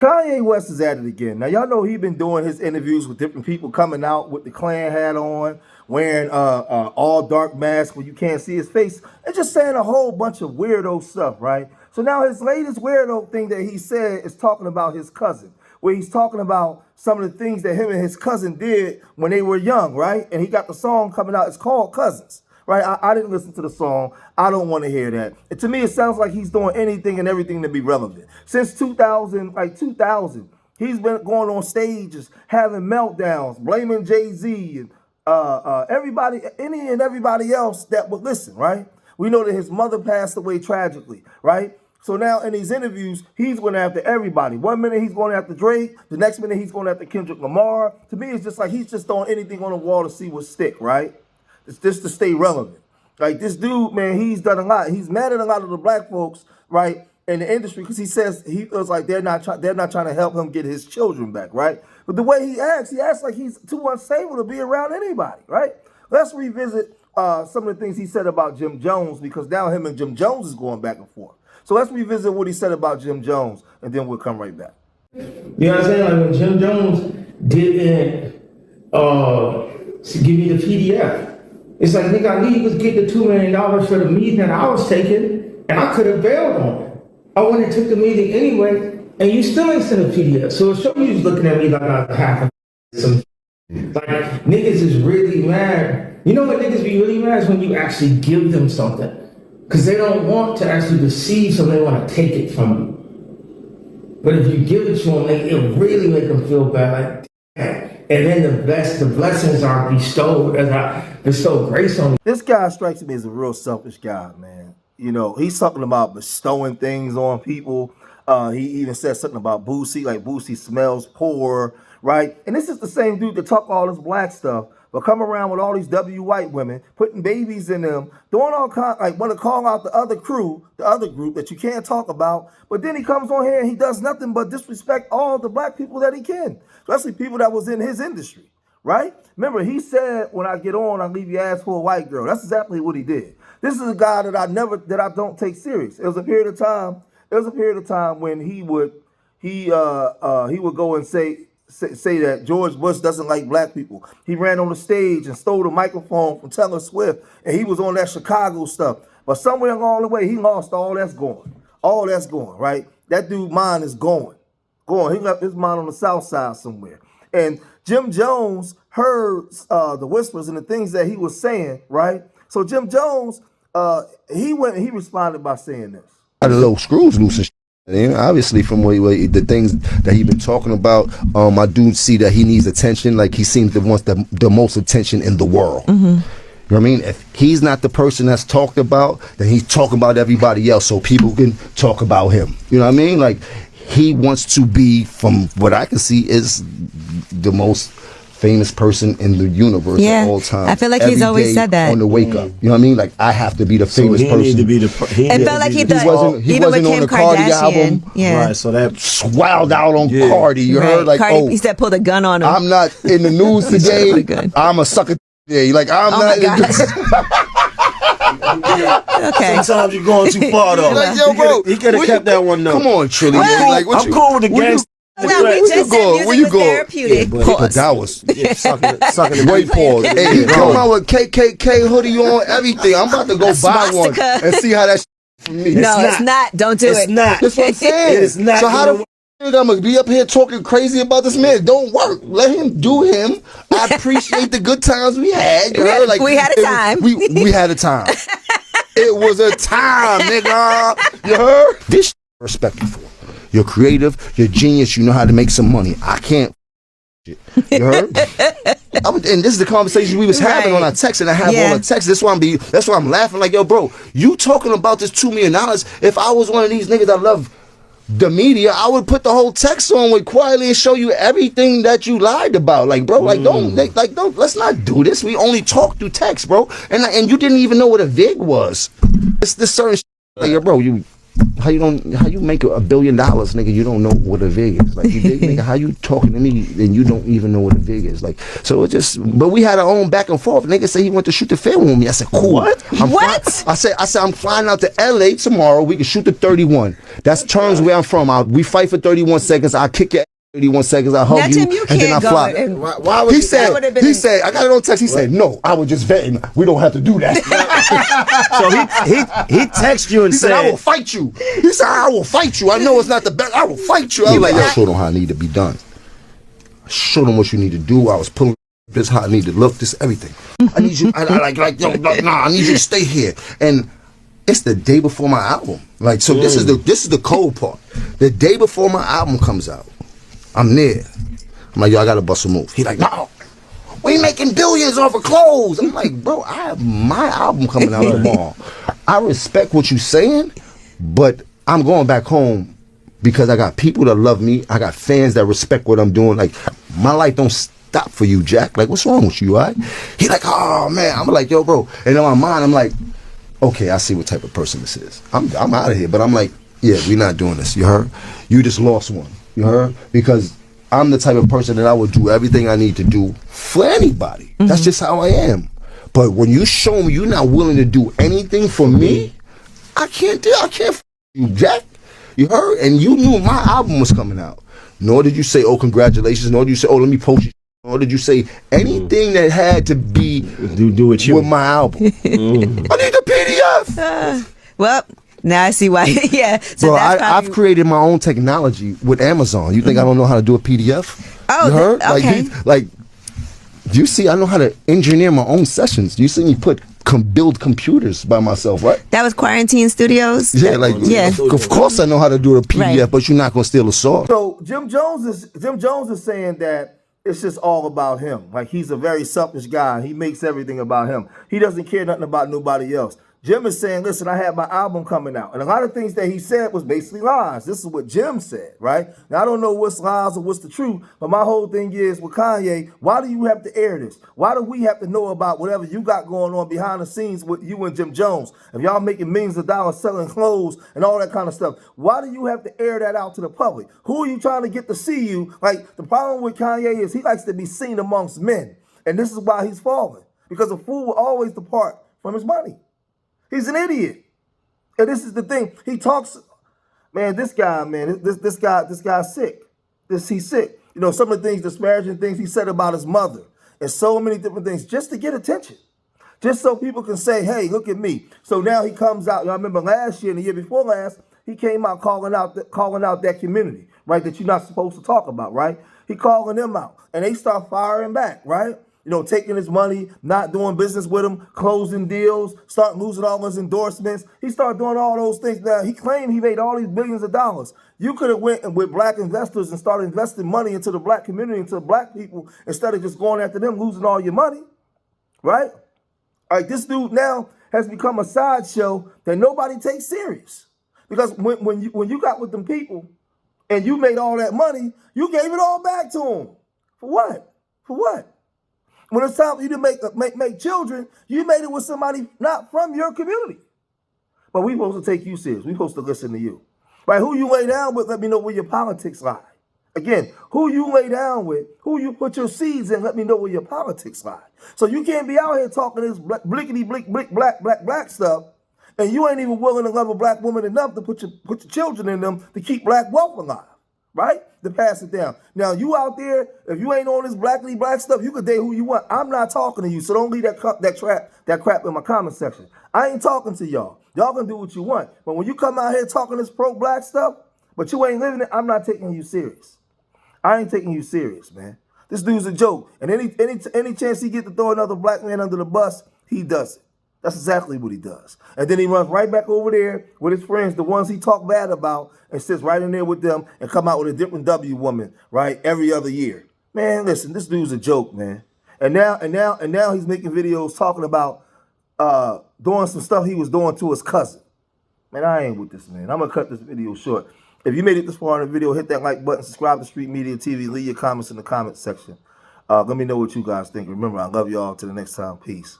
Kanye West is at it again. Now y'all know he been doing his interviews with different people coming out with the Klan hat on, wearing all dark mask where you can't see his face, and just saying a whole bunch of weirdo stuff, right? So now his latest weirdo thing that he said is talking about his cousin, where he's talking about some of the things that him and his cousin did when they were young, right? And he got the song coming out. It's called Cousins. Right, I didn't listen to the song. I don't want to hear that. And to me, it sounds like he's doing anything and everything to be relevant. Since 2000, he's been going on stages, having meltdowns, blaming Jay-Z and everybody, any and everybody else that would listen, right? We know that his mother passed away tragically, right? So now in these interviews, he's going after everybody. 1 minute he's going after Drake, the next minute he's going after Kendrick Lamar. To me, it's just like he's just throwing anything on the wall to see what stick, right? It's just to stay relevant. Like this dude, man, he's done a lot. He's mad at a lot of the black folks, right, in the industry because he says he feels like they're not trying to help him get his children back, right? But the way he acts like he's too unstable to be around anybody, right? Let's revisit some of the things he said about Jim Jones because now him and Jim Jones is going back and forth. So let's revisit what he said about Jim Jones, and then we'll come right back. You know what I'm saying? Like when Jim Jones didn't give me the PDF. It's like, nigga, I knew he was getting the $2 million for the meeting that I was taking, and I could have bailed on it. I went and took the meeting anyway, and you still ain't sent a PDF. So it showed you was looking at me like I have some. Like, niggas is really mad. You know what niggas be really mad is when you actually give them something. Because they don't want to actually receive something, they want to take it from you. But if you give it to them, it really make them feel bad. Like, damn. And then the blessings are bestowed as I bestow grace on me. This guy strikes me as a real selfish guy, man. You know, he's talking about bestowing things on people. He even said something about Boosie, like Boosie smells poor, right? And this is the same dude that talk all this black stuff, but come around with all these white women, putting babies in them, doing all kind, like want to call out the other crew, the other group that you can't talk about. But then he comes on here and he does nothing but disrespect all the black people that he can, especially people that was in his industry, right? Remember, he said, when I get on, I'll leave your ass for a white girl. That's exactly what he did. This is a guy that I don't take serious. It was a period of time when he would go and say that George Bush doesn't like black people. He ran on the stage and stole the microphone from Taylor Swift, and he was on that Chicago stuff. But somewhere along the way, he lost all that's going. All that's going, right? That dude's mind is going. He left his mind on the south side somewhere. And Jim Jones heard the whispers and the things that he was saying, right? So Jim Jones, he responded by saying this. The little screws loose and shit. And obviously, from the things that he's been talking about, I do see that he needs attention. Like he seems to want the most attention in the world. Mm-hmm. You know what I mean? If he's not the person that's talked about, then he's talking about everybody else, so people can talk about him. You know what I mean? Like he wants to be, from what I can see, is the most famous person in the universe at all times. I feel like he's always said that on the wake up. You know what I mean? Like I have to be the famous person. It felt like he wasn't on the Cardi album. Yeah. Right, so that swelled out on Cardi. You heard? Like, Cardi, he said pulled a gun on him. I'm not in the news today. I'm a sucker today. Like I'm not in okay. Sometimes you're going too far though. Like, yo, bro, he could have kept that one though. Come on, Trilly. Like, I'm cool with the gangster. No, we just said music was therapeutic. But that was sucking wait, pause. Hey, he come out with KKK hoodie on, everything. I'm about to go buy one and see how that for me. No, it's not. Don't do it. It's not. That's what I'm saying. It is not. So how the I'm gonna be up here talking crazy about this man? It don't work. Let him do him. I appreciate the good times we had. We had a time. We had a time. It was a time, nigga. You heard? This respect you for. You're creative, you're genius, you know how to make some money. I can't. You heard? And this is the conversation we was having on our text, and I have all the text. That's why I'm laughing like, yo, bro, you talking about this $2 million. If I was one of these niggas that love the media, I would put the whole text on with quietly and show you everything that you lied about. Like, bro, don't, let's not do this. We only talk through text, bro. And you didn't even know what a VIG was. It's this certain shit. Like, yo, bro, how you make $1 billion, nigga? You don't know what a VIG is. Like, you dig, nigga? How you talking to me and you don't even know what a VIG is? Like, so it just. But we had our own back and forth. Nigga said he went to shoot the film with me. I said, cool. What? I said I'm flying out to LA tomorrow. We can shoot the 31. That's terms where I'm from. We fight for 31 seconds. I kick your 31 seconds, I hug you, and then I fly. Why would he said, I got it on text. He said, no, I was just vetting. We don't have to do that. So he texted you and said, I will fight you. He said, I will fight you. I know it's not the best. I will fight you. I was like, I showed him how it need to be done. I showed him what you need to do. I was pulling this, how I need to look, this, everything. I need you, I need you to stay here. And it's the day before my album. Like, so this is the cold part. The day before my album comes out, I'm there. I'm like, yo, I gotta bust a move. He like, no, we making billions off of clothes. I'm like, bro, I have my album coming out tomorrow. I respect what you saying, but I'm going back home because I got people that love me. I got fans that respect what I'm doing. Like, my life don't stop for you, Jack. Like, what's wrong with you, all right? He like, oh man. I'm like, yo, bro. And in my mind, I'm like, okay, I see what type of person this is. I'm out of here. But I'm like, yeah, we're not doing this. You heard? You just lost one. You heard? Because I'm the type of person that I would do everything I need to do for anybody. Mm-hmm. That's just how I am. But when you show me you're not willing to do anything for me, I can't f you, Jack. You heard? And you knew my album was coming out. Nor did you say, oh, congratulations. Nor did you say, oh, let me post you. Nor did you say anything that had to be with my album. I need the PDF. Well, now I see why. Yeah. So bro, I've created my own technology with Amazon. You think I don't know how to do a PDF? Oh, you heard? Okay. Like, do you see? I know how to engineer my own sessions. You see me build computers by myself, right? That was Quarantine Studios. Yeah, of course I know how to do a PDF, right. But you're not gonna steal a sauce. So Jim Jones is saying that it's just all about him. Like, he's a very selfish guy. He makes everything about him. He doesn't care nothing about nobody else. Jim is saying, listen, I have my album coming out. And a lot of things that he said was basically lies. This is what Jim said, right? Now, I don't know what's lies or what's the truth, but my whole thing is with Kanye, why do you have to air this? Why do we have to know about whatever you got going on behind the scenes with you and Jim Jones? If y'all making millions of dollars selling clothes and all that kind of stuff, why do you have to air that out to the public? Who are you trying to get to see you? Like, the problem with Kanye is he likes to be seen amongst men. And this is why he's falling. Because a fool will always depart from his money. He's an idiot. And this is the thing. He talks, man, this guy's sick. He's sick. You know, some of the things, disparaging things he said about his mother and so many different things just to get attention. Just so people can say, hey, look at me. So now he comes out. I remember last year and the year before last, he came out calling out that community, right, that you're not supposed to talk about, right? He calling them out. And they start firing back, right? You know, taking his money, not doing business with him, closing deals, start losing all his endorsements. He started doing all those things. Now, he claimed he made all these billions of dollars. You could have went with black investors and started investing money into the black community, into black people, instead of just going after them, losing all your money, right? All right, this dude now has become a sideshow that nobody takes serious. Because when you got with them people and you made all that money, you gave it all back to them. For what? For what? When it's time for you to make children, you made it with somebody not from your community. But we supposed to take you serious. We supposed to listen to you. Right? Who you lay down with, let me know where your politics lie. Again, who you lay down with, who you put your seeds in, let me know where your politics lie. So you can't be out here talking this blickety-blick, black stuff, and you ain't even willing to love a black woman enough to put your children in them to keep black wealth alive. Right? To pass it down. Now, you out there, if you ain't on this black stuff, you can date who you want. I'm not talking to you, so don't leave that crap in my comment section. I ain't talking to y'all. Y'all can do what you want. But when you come out here talking this pro-black stuff, but you ain't living it, I'm not taking you serious. I ain't taking you serious, man. This dude's a joke. And any chance he get to throw another black man under the bus, he does it. That's exactly what he does. And then he runs right back over there with his friends, the ones he talked bad about, and sits right in there with them and come out with a different W woman, right, every other year. Man, listen, this dude's a joke, man. And now he's making videos talking about doing some stuff he was doing to his cousin. Man, I ain't with this, man. I'm gonna cut this video short. If you made it this far in the video, hit that like button, subscribe to Street Media TV, leave your comments in the comment section. Let me know what you guys think. Remember, I love y'all. Till the next time. Peace.